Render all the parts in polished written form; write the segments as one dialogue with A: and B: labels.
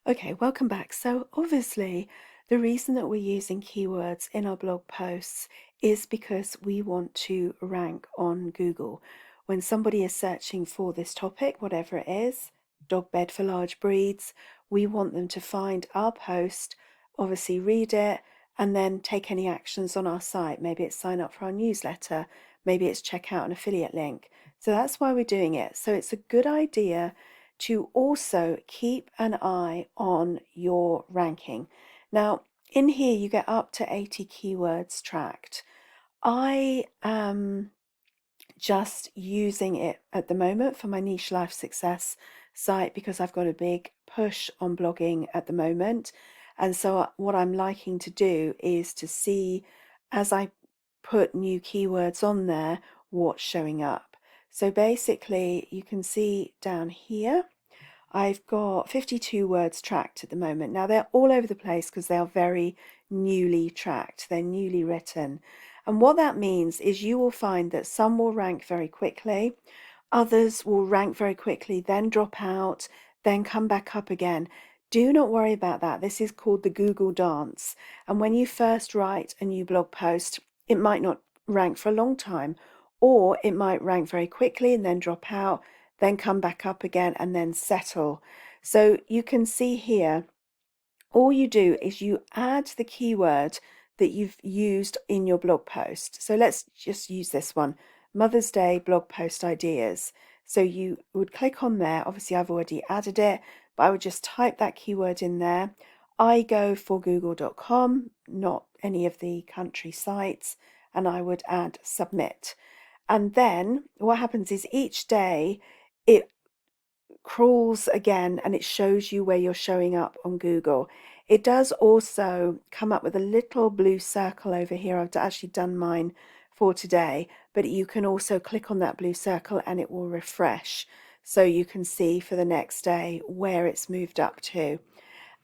A: Okay, welcome back. So obviously, the reason that we're using keywords in our blog posts is because we want to rank on Google. When somebody is searching for this topic, whatever it is, dog bed for large breeds, we want them to find our post, obviously read it, and then take any actions on our site. Maybe it's sign up for our newsletter, maybe it's check out an affiliate link. So that's why we're doing it. So it's a good idea to also keep an eye on your ranking. Now, in here, you get up to 80 keywords tracked. I am just using it at the moment for my Niche Life Success site because I've got a big push on blogging at the moment. And so, what I'm liking to do is to see as I put new keywords on there, what's showing up. So, basically, you can see down here. I've got 52 words tracked at the moment. Now they're all over the place because they are very newly tracked. They're newly written. And what that means is you will find that some will rank very quickly, others will rank very quickly, then drop out, then come back up again. Do not worry about that. This is called the Google dance. And when you first write a new blog post, it might not rank for a long time, or it might rank very quickly and then drop out, then come back up again and then settle. So you can see here, all you do is you add the keyword that you've used in your blog post. So let's just use this one, Mother's Day blog post ideas. So you would click on there. Obviously, I've already added it, but I would just type that keyword in there. I go for google.com, not any of the country sites, and I would add submit. And then what happens is each day it crawls again and it shows you where you're showing up on Google. It does also come up with a little blue circle over here. I've actually done mine for today, but you can also click on that blue circle and it will refresh. So you can see for the next day where it's moved up to.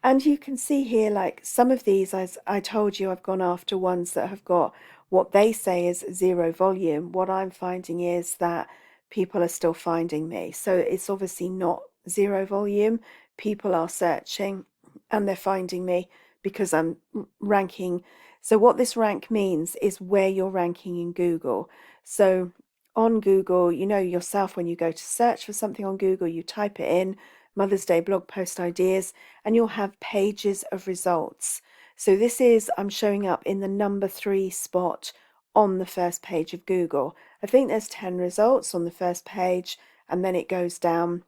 A: And you can see here, like some of these, as I told you, I've gone after ones that have got what they say is zero volume. What I'm finding is that people are still finding me. So it's obviously not zero volume. People are searching and they're finding me because I'm ranking. So what this rank means is where you're ranking in Google. So on Google, you know yourself, when you go to search for something on Google, you type it in, Mother's Day blog post ideas, and you'll have pages of results. So this is, I'm showing up in the number 3 spot on the first page of Google. I think there's 10 results on the first page, and then it goes down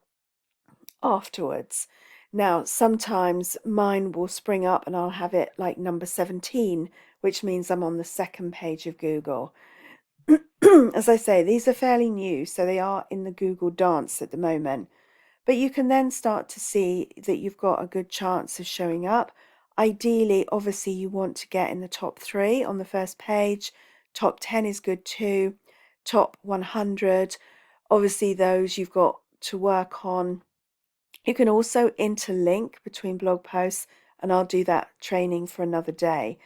A: afterwards. Now, sometimes mine will spring up and I'll have it like number 17, which means I'm on the second page of Google. As I say, these are fairly new, so they are in the Google dance at the moment. But you can then start to see that you've got a good chance of showing up. Ideally, obviously, you want to get in the top 3 on the first page. Top 10 is good too. Top 100, obviously, those you've got to work on. You can also interlink between blog posts, and I'll do that training for another day.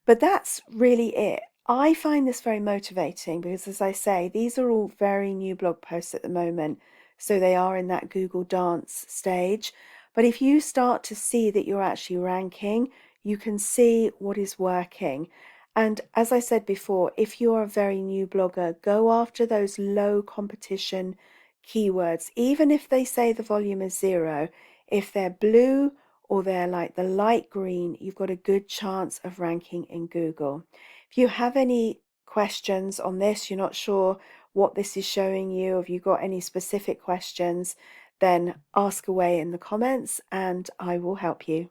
A: But that's really it. I find this very motivating because, as I say, these are all very new blog posts at the moment. So they are in that Google dance stage. But if you start to see that you're actually ranking, you can see what is working. And as I said before, if you're a very new blogger, go after those low competition keywords, even if they say the volume is 0. If they're blue or they're like the light green, you've got a good chance of ranking in Google. If you have any questions on this, you're not sure what this is showing you, if you've got any specific questions, then ask away in the comments and I will help you.